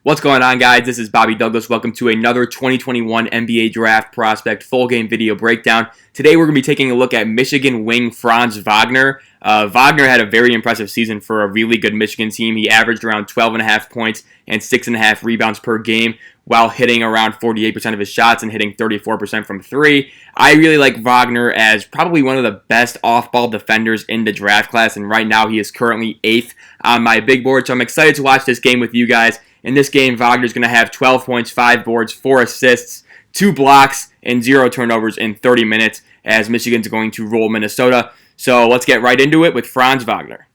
What's going on, guys? This is Bobby Douglas. Welcome to another 2021 NBA Draft Prospect Full Game Video Breakdown. Today we're going to be taking a look at Michigan wing Franz Wagner. Wagner had a very impressive season for a really good Michigan team. He averaged around 12.5 points and 6.5 rebounds per game while hitting around 48% of his shots and hitting 34% from three. I really like Wagner as probably one of the best off-ball defenders in the draft class, and right now he is currently 8th on my big board, so I'm excited to watch this game with you guys. In this game, Wagner's going to have 12 points, 5 boards, 4 assists, 2 blocks, and 0 turnovers in 30 minutes as Michigan's going to roll Minnesota. So let's get right into it with Franz Wagner.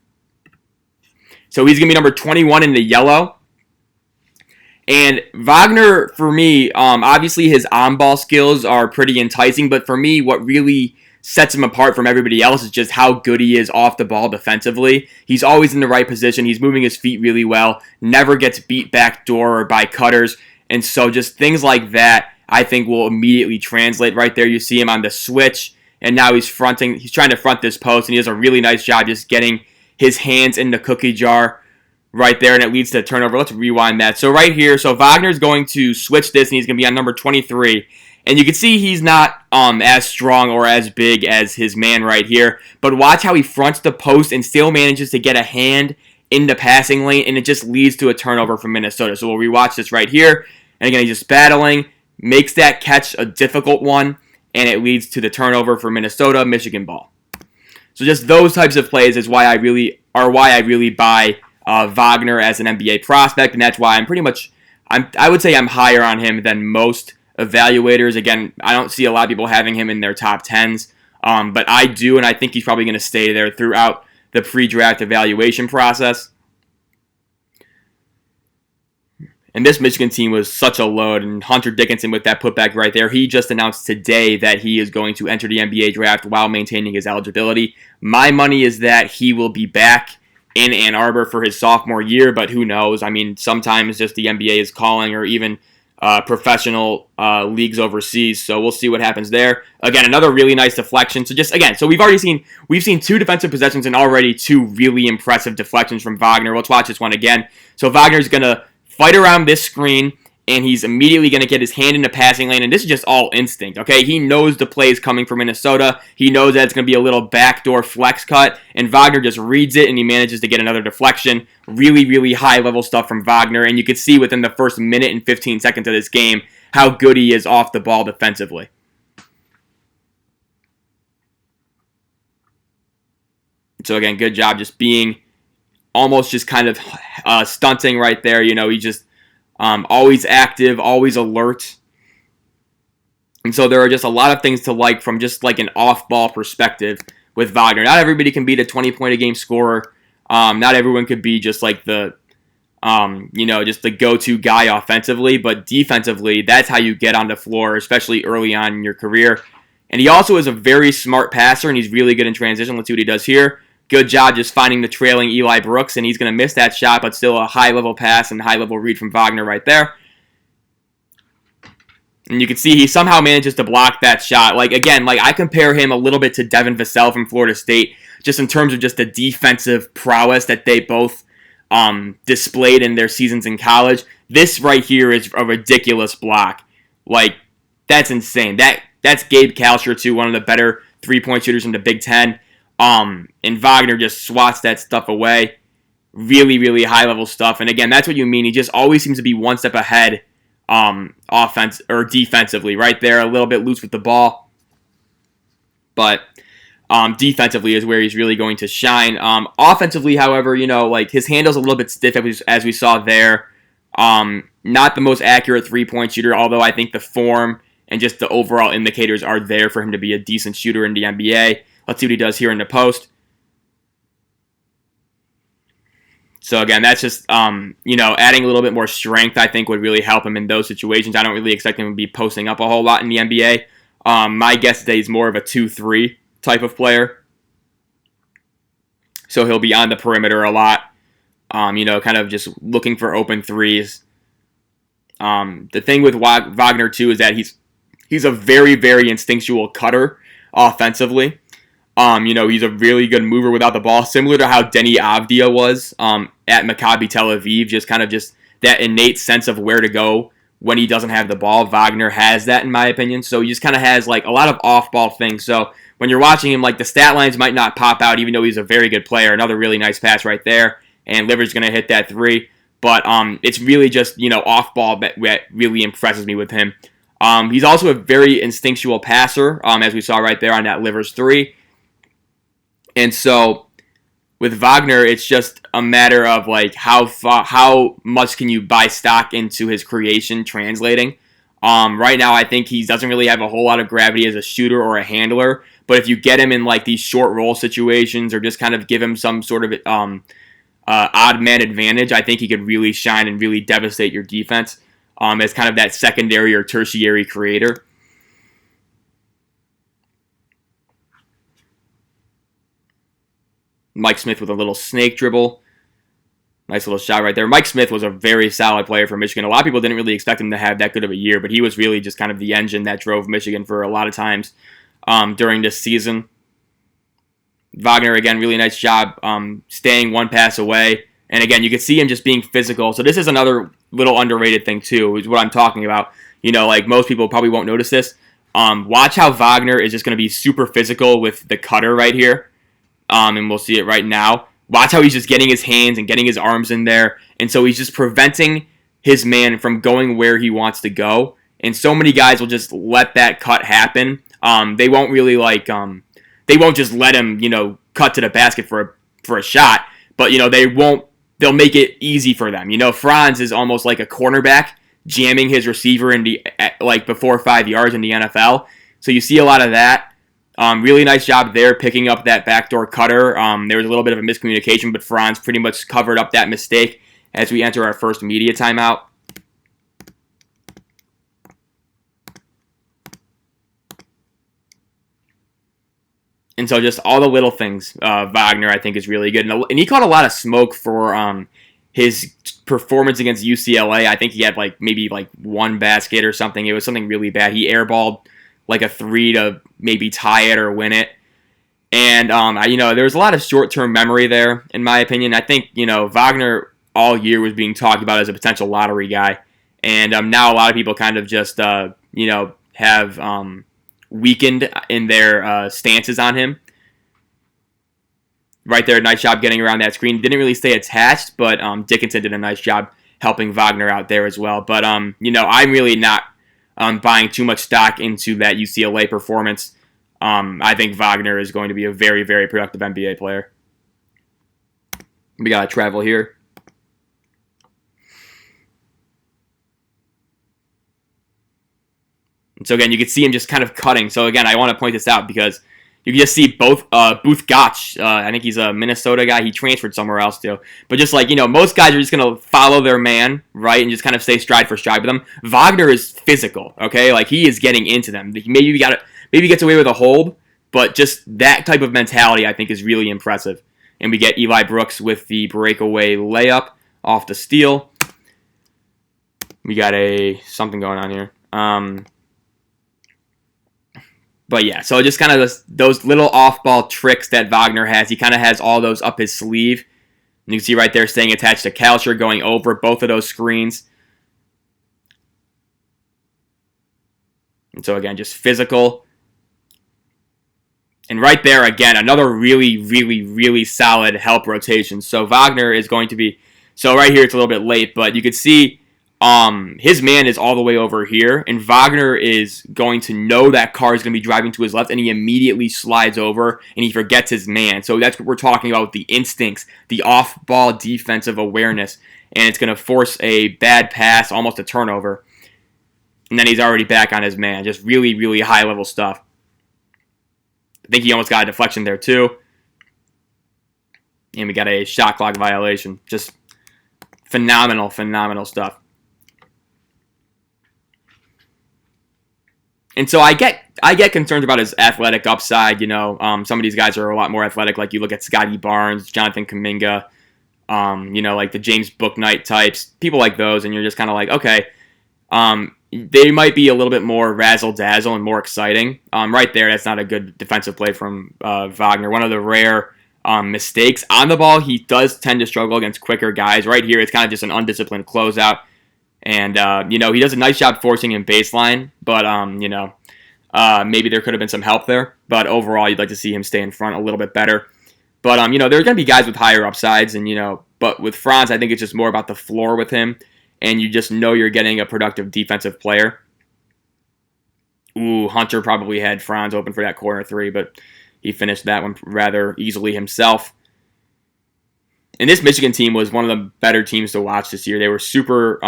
So he's going to be number 21 in the yellow. And Wagner, for me, obviously his on-ball skills are pretty enticing, but for me, what really sets him apart from everybody else is just how good he is off the ball defensively. He's always in the right position. He's moving his feet really well, never gets beat backdoor or by cutters. And so just things like that, I think, will immediately translate right there. You see him on the switch, and now he's trying to front this post, and he does a really nice job just getting his hands in the cookie jar right there, and it leads to a turnover. Let's rewind that. So right here, so Wagner's going to switch this, and he's going to be on number 23. And you can see he's not as strong or as big as his man right here. But watch how he fronts the post and still manages to get a hand in the passing lane, and it just leads to a turnover from Minnesota. So we'll rewatch this right here. And again, he's just battling, makes that catch a difficult one, and it leads to the turnover for Minnesota, Michigan ball. So just those types of plays is why I really buy Wagner as an NBA prospect, and that's why I would say I'm higher on him than most evaluators. Again, I don't see a lot of people having him in their top 10s, but I do, and I think he's probably going to stay there throughout the pre-draft evaluation process. And this Michigan team was such a load, and Hunter Dickinson with that putback right there, he just announced today that he is going to enter the NBA draft while maintaining his eligibility. My money is that he will be back in Ann Arbor for his sophomore year, but who knows? I mean, sometimes just the NBA is calling, or even professional leagues overseas. So we'll see what happens there. Again, another really nice deflection. So we've seen 2 defensive possessions and already 2 really impressive deflections from Wagner. Let's watch this one again. So Wagner's going to fight around this screen, and he's immediately going to get his hand in the passing lane, and this is just all instinct, okay? He knows the play is coming from Minnesota. He knows that it's going to be a little backdoor flex cut, and Wagner just reads it, and he manages to get another deflection. Really, really high-level stuff from Wagner, and you can see within the first minute and 15 seconds of this game how good he is off the ball defensively. So again, good job just being almost just kind of stunting right there. You know, he just always active, always alert. And so there are just a lot of things to like from just like an off-ball perspective with Wagner. Not everybody can be the 20-point-a-game scorer. Not everyone could be just like the, just the go-to guy offensively. But defensively, that's how you get on the floor, especially early on in your career. And he also is a very smart passer, and he's really good in transition. Let's see what he does here. Good job just finding the trailing Eli Brooks, and he's going to miss that shot, but still a high-level pass and high-level read from Wagner right there. And you can see he somehow manages to block that shot. I compare him a little bit to Devin Vassell from Florida State, just in terms of just the defensive prowess that they both displayed in their seasons in college. This right here is a ridiculous block. That's insane. That's Gabe Kalsher, too, one of the better three-point shooters in the Big Ten. And Wagner just swats that stuff away. Really, really high-level stuff. And again, that's what you mean. He just always seems to be one step ahead offense or defensively. Right there, a little bit loose with the ball. But defensively is where he's really going to shine. Offensively, however, his handle's a little bit stiff as we saw there. Not the most accurate three-point shooter, although I think the form and just the overall indicators are there for him to be a decent shooter in the NBA. Let's see what he does here in the post. So again, that's just, adding a little bit more strength, I think, would really help him in those situations. I don't really expect him to be posting up a whole lot in the NBA. My guess is that he's more of a 2-3 type of player. So he'll be on the perimeter a lot, kind of just looking for open threes. The thing with Wagner, too, is that he's a very, very instinctual cutter offensively. He's a really good mover without the ball, similar to how Denny Avdia was at Maccabi Tel Aviv. Just that innate sense of where to go when he doesn't have the ball. Wagner has that, in my opinion. So he just kind of has like a lot of off-ball things. So when you're watching him, like the stat lines might not pop out, even though he's a very good player. Another really nice pass right there, and Liver's going to hit that three. But it's really just, off-ball that really impresses me with him. He's also a very instinctual passer, as we saw right there on that Livers three. And so with Wagner, it's just a matter of like how much can you buy stock into his creation translating. Right now, I think he doesn't really have a whole lot of gravity as a shooter or a handler. But if you get him in like these short roll situations or just kind of give him some sort of odd man advantage, I think he could really shine and really devastate your defense as kind of that secondary or tertiary creator. Mike Smith with a little snake dribble. Nice little shot right there. Mike Smith was a very solid player for Michigan. A lot of people didn't really expect him to have that good of a year, but he was really just kind of the engine that drove Michigan for a lot of times during this season. Wagner, again, really nice job staying one pass away. And again, you can see him just being physical. So this is another little underrated thing too, is what I'm talking about. Like most people probably won't notice this. Watch how Wagner is just going to be super physical with the cutter right here. And we'll see it right now. Watch how he's just getting his hands and getting his arms in there. And so he's just preventing his man from going where he wants to go. And so many guys will just let that cut happen. They won't really they won't just let him, cut to the basket for a shot. But, they'll make it easy for them. Franz is almost like a cornerback jamming his receiver before 5 yards in the NFL. So you see a lot of that. Really nice job there picking up that backdoor cutter. There was a little bit of a miscommunication, but Franz pretty much covered up that mistake as we enter our first media timeout. And so just all the little things, Wagner, I think, is really good. And he caught a lot of smoke for his performance against UCLA. I think he had maybe one basket or something. It was something really bad. He airballed like a three to maybe tie it or win it. And, there was a lot of short-term memory there, in my opinion. I think, Wagner all year was being talked about as a potential lottery guy. And now a lot of people kind of just, have weakened in their stances on him. Right there, nice job getting around that screen. Didn't really stay attached, but Dickinson did a nice job helping Wagner out there as well. But, I'm really not buying too much stock into that UCLA performance. I think Wagner is going to be a very, very productive NBA player. We got to travel here. And so again, you can see him just kind of cutting. So again, I want to point this out because you can just see both Booth Gotch. I think he's a Minnesota guy. He transferred somewhere else too. But just most guys are just going to follow their man, right, and just kind of stay stride for stride with them. Wagner is physical, okay? He is getting into them. Maybe gets away with a hold, but just that type of mentality I think is really impressive. And we get Eli Brooks with the breakaway layup off the steal. We got something going on here. But yeah, so just kind of those little off-ball tricks that Wagner has. He kind of has all those up his sleeve. And you can see right there staying attached to Kalsher, going over both of those screens. And so again, just physical. And right there, again, another really, really, really solid help rotation. So Wagner is going to be... So right here, it's a little bit late, but you can see his man is all the way over here, and Wagner is going to know that Carr is going to be driving to his left, and he immediately slides over, and he forgets his man. So that's what we're talking about with the instincts, the off-ball defensive awareness, and it's going to force a bad pass, almost a turnover. And then he's already back on his man. Just really, really high-level stuff. I think he almost got a deflection there, too. And we got a shot clock violation. Just phenomenal, phenomenal stuff. And so I get concerned about his athletic upside. Some of these guys are a lot more athletic. Like you look at Scotty Barnes, Jonathan Kuminga, like the James Bouknight types, people like those, and you're just kind of like, okay, they might be a little bit more razzle-dazzle and more exciting. Right there, that's not a good defensive play from Wagner. One of the rare mistakes. On the ball, he does tend to struggle against quicker guys. Right here, it's kind of just an undisciplined closeout. And, he does a nice job forcing him baseline, but, maybe there could have been some help there. But overall, you'd like to see him stay in front a little bit better. But, there are going to be guys with higher upsides, and, but with Franz, I think it's just more about the floor with him, and you just know you're getting a productive defensive player. Ooh, Hunter probably had Franz open for that corner three, but he finished that one rather easily himself. And this Michigan team was one of the better teams to watch this year. They were super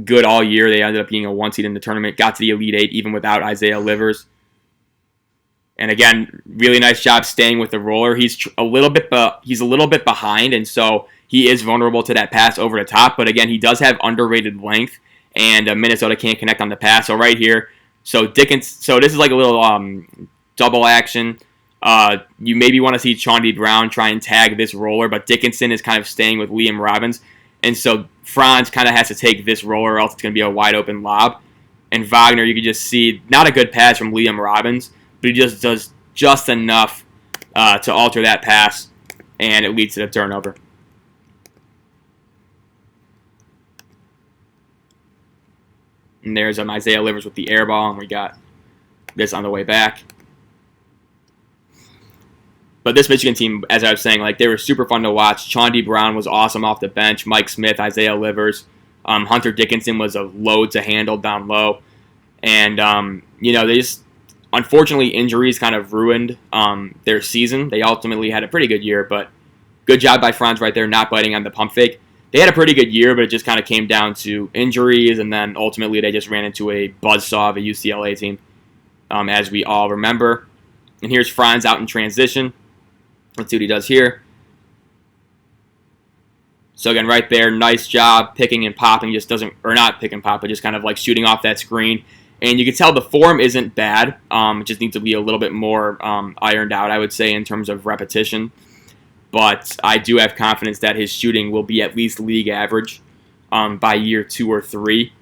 good all year. They ended up being a 1 seed in the tournament, got to the Elite Eight even without Isaiah Livers. And again, really nice job staying with the roller. He's a little bit behind, and so he is vulnerable to that pass over the top. But again, he does have underrated length, and Minnesota can't connect on the pass. So right here, so this is like a little double action. You maybe want to see Chaundi Brown try and tag this roller, but Dickinson is kind of staying with Liam Robbins. And so Franz kind of has to take this roller, or else it's going to be a wide open lob. And Wagner, you can just see, not a good pass from Liam Robbins, but he just does just enough to alter that pass, and it leads to the turnover. And there's Isaiah Livers with the air ball, and we got this on the way back. But this Michigan team, as I was saying, like, they were super fun to watch. Chaundi Brown was awesome off the bench. Mike Smith, Isaiah Livers. Hunter Dickinson was a load to handle down low. And, they just, unfortunately, injuries kind of ruined their season. They ultimately had a pretty good year, but good job by Franz right there, not biting on the pump fake. They had a pretty good year, but it just kind of came down to injuries, and then ultimately they just ran into a buzzsaw of a UCLA team, as we all remember. And here's Franz out in transition. Let's see what he does here. So again, right there, nice job picking and popping. Just doesn't, or not pick and pop, but just kind of like shooting off that screen. And you can tell the form isn't bad. It just needs to be a little bit more ironed out, I would say, in terms of repetition. But I do have confidence that his shooting will be at least league average by year 2 or 3.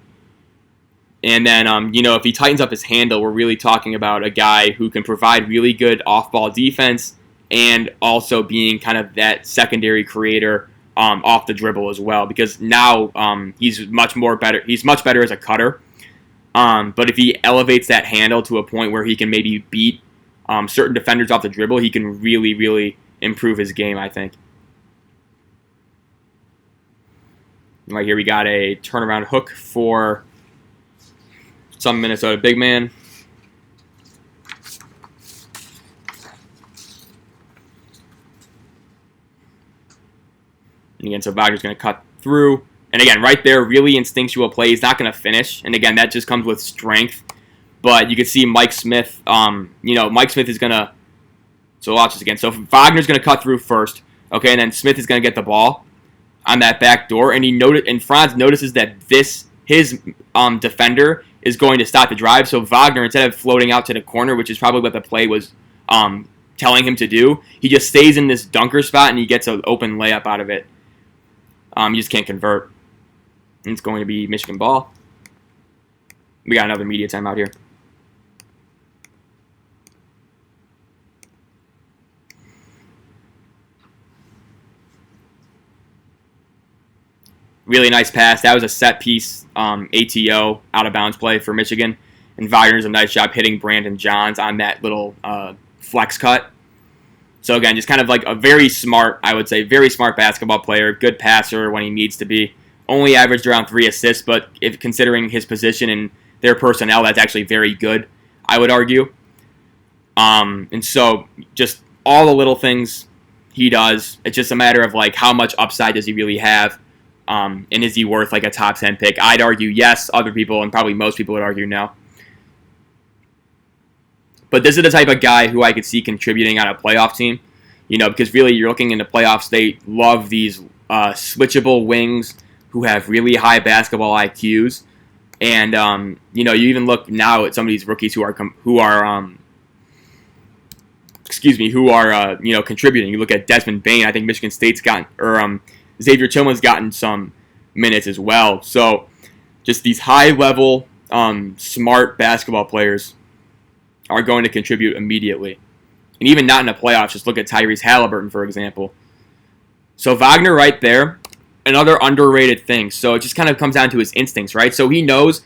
And then, if he tightens up his handle, we're really talking about a guy who can provide really good off-ball defense and also being kind of that secondary creator off the dribble as well. Because now he's much better as a cutter. But if he elevates that handle to a point where he can maybe beat certain defenders off the dribble, he can really, really improve his game, I think. Right here we got a turnaround hook for some Minnesota big man. And again, so Wagner's going to cut through. And again, right there, really instinctual play. He's not going to finish. And again, that just comes with strength. But you can see Mike Smith, Mike Smith is going to, so watch this again. So Wagner's going to cut through first, okay, and then Smith is going to get the ball on that back door. And Franz notices that his defender is going to stop the drive. So Wagner, instead of floating out to the corner, which is probably what the play was telling him to do, he just stays in this dunker spot and he gets an open layup out of it. You just can't convert. And it's going to be Michigan ball. We got another media timeout here. Really nice pass. That was a set piece ATO, out of bounds play for Michigan. And Wagner does a nice job hitting Brandon Johns on that little flex cut. So again, just kind of like a very smart basketball player, good passer when he needs to be. Only averaged around 3 assists, but if considering his position and their personnel, that's actually very good, I would argue. And so just all the little things he does, it's just a matter of like how much upside does he really have, and is he worth like a top 10 pick? I'd argue yes. Other people and probably most people would argue no. But this is the type of guy who I could see contributing on a playoff team, because really you're looking in the playoffs. They love these switchable wings who have really high basketball IQs, and you even look now at some of these rookies who are contributing. You look at Desmond Bane. I think Michigan State's gotten, or Xavier Tillman's gotten some minutes as well. So just these high level, smart basketball players are going to contribute immediately. And even not in the playoffs, just look at Tyrese Halliburton, for example. So Wagner right there, another underrated thing. So it just kind of comes down to his instincts, right? So he knows,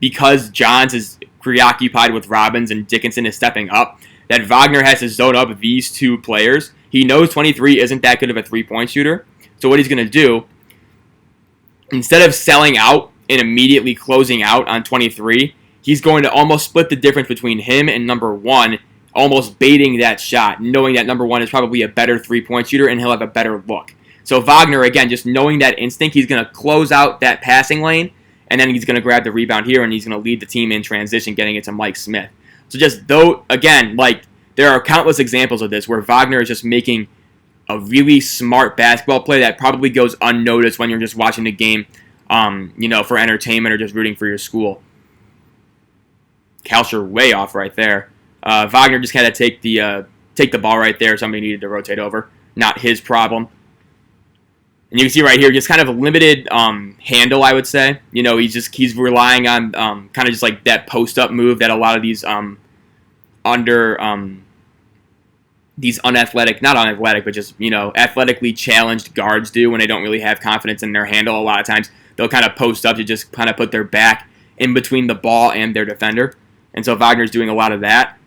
because Johns is preoccupied with Robbins and Dickinson is stepping up, that Wagner has to zone up these two players. He knows 23 isn't that good of a three-point shooter. So what he's going to do, instead of selling out and immediately closing out on 23, he's going to almost split the difference between him and number one, almost baiting that shot, knowing that number one is probably a better three-point shooter and he'll have a better look. So Wagner, again, just knowing that instinct, he's going to close out that passing lane, and then he's going to grab the rebound here, and he's going to lead the team in transition, getting it to Mike Smith. So just, though, again, like, there are countless examples of this where Wagner is just making a really smart basketball play that probably goes unnoticed when you're just watching the game, for entertainment or just rooting for your school. Kalsher way off right there. Wagner just had to take the ball right there. Somebody needed to rotate over. Not his problem. And you can see right here, just kind of a limited handle, I would say. He's relying on kind of just like that post-up move that a lot of these athletically challenged guards do when they don't really have confidence in their handle. A lot of times they'll kind of post up to just kind of put their back in between the ball and their defender. And so Wagner's doing a lot of that.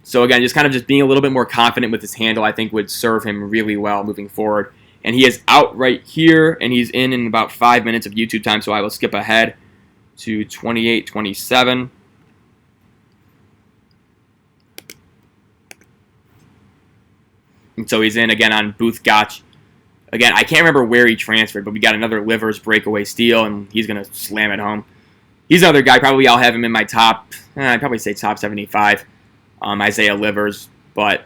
So again, just being a little bit more confident with his handle, I think would serve him really well moving forward. And he is out right here, and he's in about 5 minutes of YouTube time, so I will skip ahead to 28-27. And so he's in again on Booth Gotch. Again, I can't remember where he transferred, but we got another Livers breakaway steal, and he's going to slam it home. He's another guy, probably I'll have him in my top, I'd probably say top 75, Isaiah Livers, but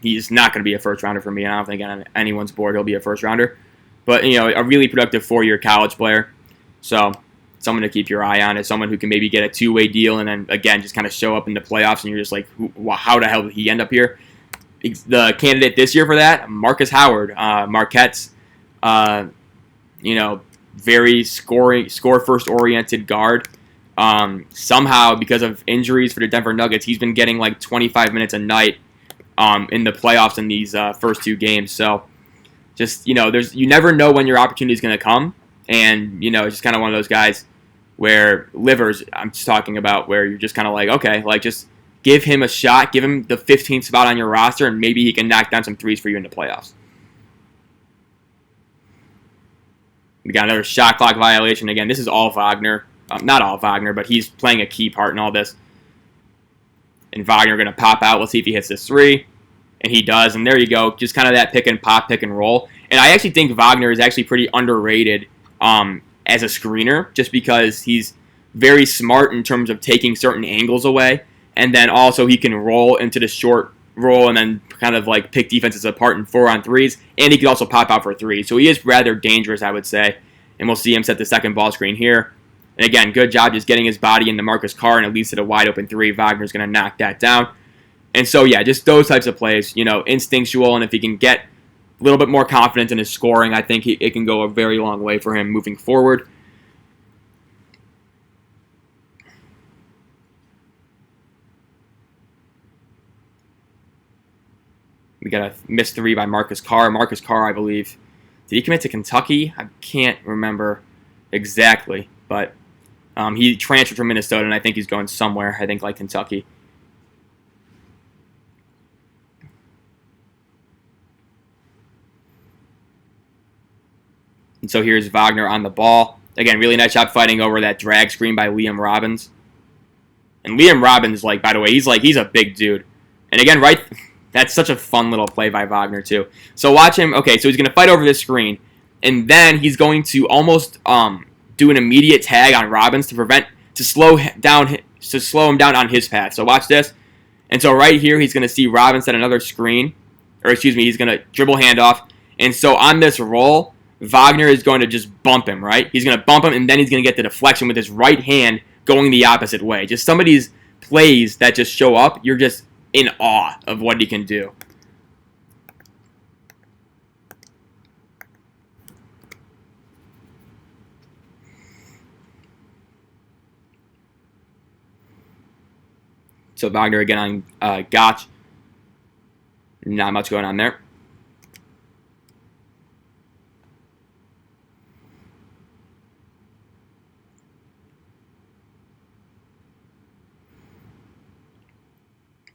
he's not going to be a first-rounder for me. I don't think on anyone's board he'll be a first-rounder. But, a really productive 4-year college player. So, someone to keep your eye on is someone who can maybe get a two-way deal and then, again, just kind of show up in the playoffs and you're just like, how the hell did he end up here? The candidate this year for that, Marcus Howard. Marquette's, very score-first-oriented guard. Somehow, because of injuries for the Denver Nuggets, he's been getting like 25 minutes a night in the playoffs in these first two games. So, just, you never know when your opportunity is going to come. And, it's just kind of one of those guys where Livers, I'm just talking about, where you're just kind of like, okay, like just give him a shot, give him the 15th spot on your roster, and maybe he can knock down some threes for you in the playoffs. We got another shot clock violation. Again, this is all Wagner. Not all Wagner, but he's playing a key part in all this. And Wagner going to pop out. Let's see if he hits this three. And he does. And there you go. Just kind of that pick and pop, pick and roll. And I actually think Wagner is actually pretty underrated as a screener, just because he's very smart in terms of taking certain angles away. And then also he can roll into the short roll and then kind of like pick defenses apart in 4-on-3s. And he can also pop out for threes. So he is rather dangerous, I would say. And we'll see him set the second ball screen here. And again, good job just getting his body into Marcus Carr and at least at a wide open three. Wagner's going to knock that down. And so, yeah, just those types of plays, instinctual. And if he can get a little bit more confidence in his scoring, I think it can go a very long way for him moving forward. We got a missed three by Marcus Carr. Marcus Carr, I believe, did he commit to Kentucky? I can't remember exactly, but he transferred from Minnesota, and I think he's going somewhere, I think like Kentucky. And so here's Wagner on the ball. Again, really nice job fighting over that drag screen by Liam Robbins. And Liam Robbins, like, by the way, he's a big dude. And again, right, that's such a fun little play by Wagner too. So watch him. Okay, so he's going to fight over this screen, and then he's going to almost do an immediate tag on Robbins to slow him down on his path. So watch this. And so right here, he's going to see Robbins set another screen, he's going to dribble handoff. And so on this roll, Wagner is going to just bump him, right? He's going to bump him, and then he's going to get the deflection with his right hand going the opposite way. Just some of these plays that just show up, you're just in awe of what he can do. So Wagner again on Gotch. Not much going on there.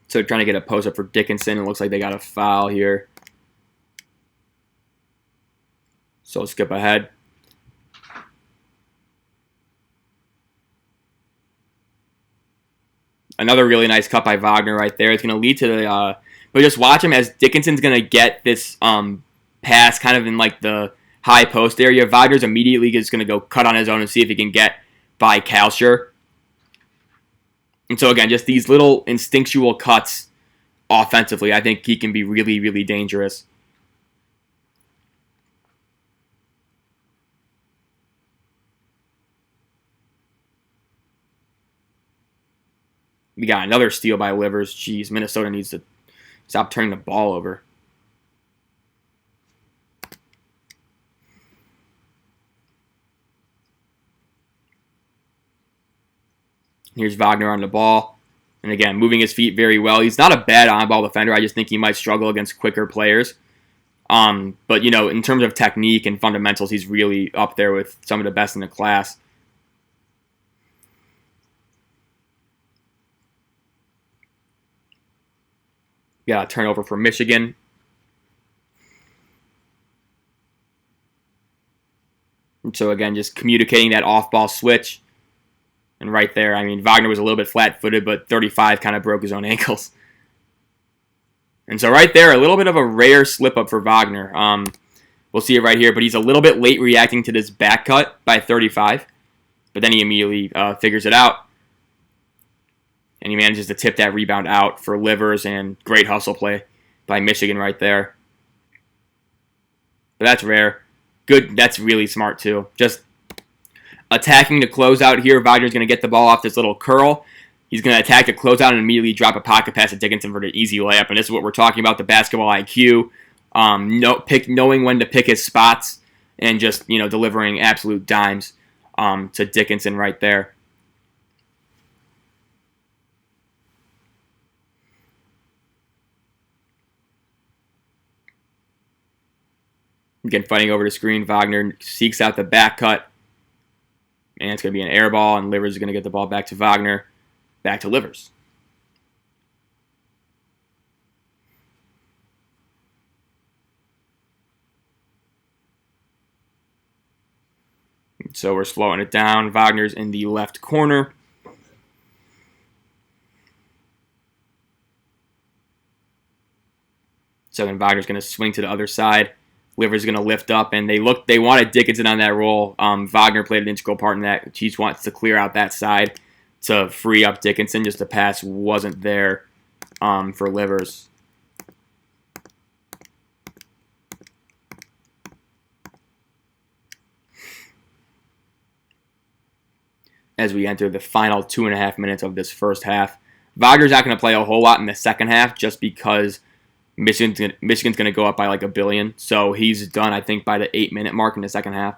So trying to get a post up for Dickinson. It looks like they got a foul here. So we'll skip ahead. Another really nice cut by Wagner right there. It's going to lead to the... but just watch him as Dickinson's going to get this pass kind of in like the high post area. Wagner's immediately just going to go cut on his own and see if he can get by Kalsher. And so again, just these little instinctual cuts offensively, I think he can be really, really dangerous. We got another steal by Livers. Jeez, Minnesota needs to stop turning the ball over. Here's Wagner on the ball. And again, moving his feet very well. He's not a bad on-ball defender. I just think he might struggle against quicker players. But, you know, in terms of technique and fundamentals, he's really up there with some of the best in the class. Got a turnover for Michigan. And so, again, just communicating that off-ball switch. And right there, I mean, Wagner was a little bit flat-footed, but 35 kind of broke his own ankles. And so right there, a little bit of a rare slip-up for Wagner. We'll see it right here, but he's a little bit late reacting to this back cut by 35. But then he immediately figures it out. And he manages to tip that rebound out for Livers, and great hustle play by Michigan right there. But that's rare. Good, that's really smart too. Just attacking the closeout here. Wagner's going to get the ball off this little curl. He's going to attack the closeout and immediately drop a pocket pass to Dickinson for the easy layup. And this is what we're talking about, the basketball IQ. Knowing when to pick his spots and just, you know, delivering absolute dimes to Dickinson right there. Again, fighting over the screen, Wagner seeks out the back cut. And it's going to be an air ball, and Livers is going to get the ball back to Wagner. Back to Livers. So we're slowing it down. Wagner's in the left corner. So then Wagner's going to swing to the other side. Livers is going to lift up, and they wanted Dickinson on that roll. Wagner played an integral part in that. He wants to clear out that side to free up Dickinson. Just the pass wasn't there for Livers. As we enter the final 2.5 minutes of this first half, Wagner's not going to play a whole lot in the second half just because Michigan's going to go up by like 1 billion. So he's done, I think, by the 8-minute mark in the second half.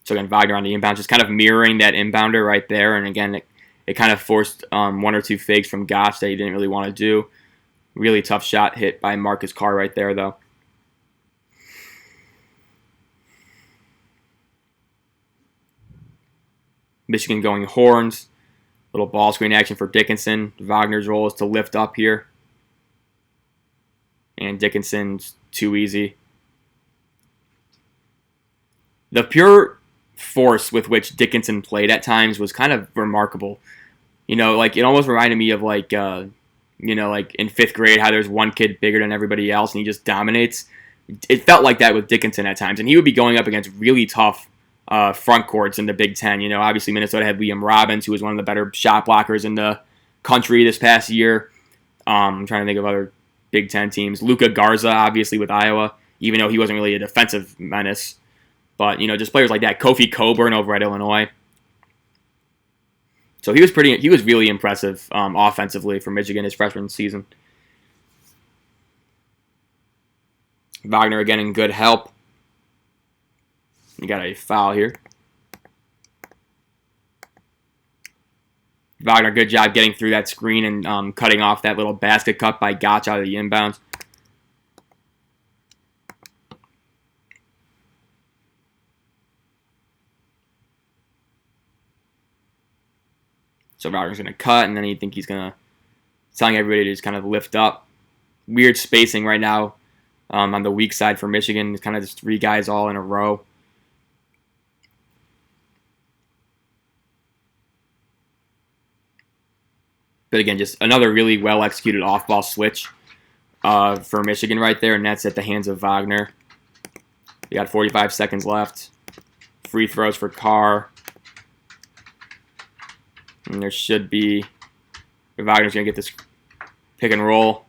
So again, Wagner on the inbound, just kind of mirroring that inbounder right there. And again, it kind of forced 1 or 2 fakes from Gotch that he didn't really want to do. Really tough shot hit by Marcus Carr right there, though. Michigan going horns. Little ball screen action for Dickinson. Wagner's role is to lift up here. And Dickinson's too easy. The pure force with which Dickinson played at times was kind of remarkable. You know, like it almost reminded me of like, you know, like in 5th grade how there's one kid bigger than everybody else and he just dominates. It felt like that with Dickinson at times. And he would be going up against really tough front courts in the Big Ten. You know, obviously Minnesota had Liam Robbins, who was one of the better shot blockers in the country this past year. I'm trying to think of other Big Ten teams. Luka Garza, obviously, with Iowa, even though he wasn't really a defensive menace. But, you know, just players like that. Kofi Coburn over at Illinois. So he was really impressive offensively for Michigan his freshman season. Wagner again in good help. You got a foul here. Wagner, good job getting through that screen and cutting off that little basket cut by Gotch out of the inbounds. So Wagner's going to cut, and then you think he's going to telling everybody to just kind of lift up. Weird spacing right now on the weak side for Michigan. It's kind of just 3 guys all in a row. But again, just another really well-executed off-ball switch for Michigan right there, and that's at the hands of Wagner. We got 45 seconds left. Free throws for Carr. And there should be... Wagner's going to get this pick and roll.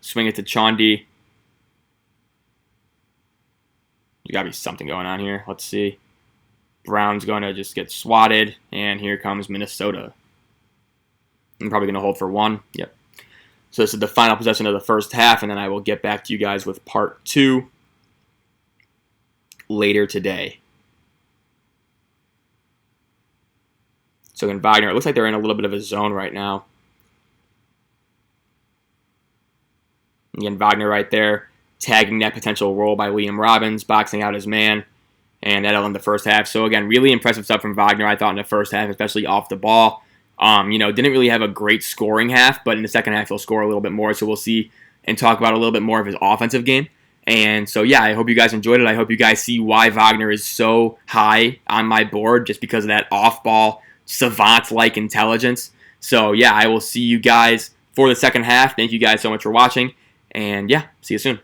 Swing it to Chaundi. You got to be something going on here. Let's see. Brown's going to just get swatted, and here comes Minnesota. I'm probably going to hold for 1. Yep. So this is the final possession of the first half, and then I will get back to you guys with part 2 later today. So again, Wagner, it looks like they're in a little bit of a zone right now. Again, Wagner right there, tagging that potential roll by Liam Robbins, boxing out his man, and that'll end the first half. So again, really impressive stuff from Wagner, I thought, in the first half, especially off the ball. Didn't really have a great scoring half, but in the second half he'll score a little bit more, so we'll see and talk about a little bit more of his offensive game. And so, yeah, I hope you guys enjoyed it. I hope you guys see why Wagner is so high on my board, just because of that off-ball, savant-like intelligence. So, yeah, I will see you guys for the second half. Thank you guys so much for watching. And, yeah, see you soon.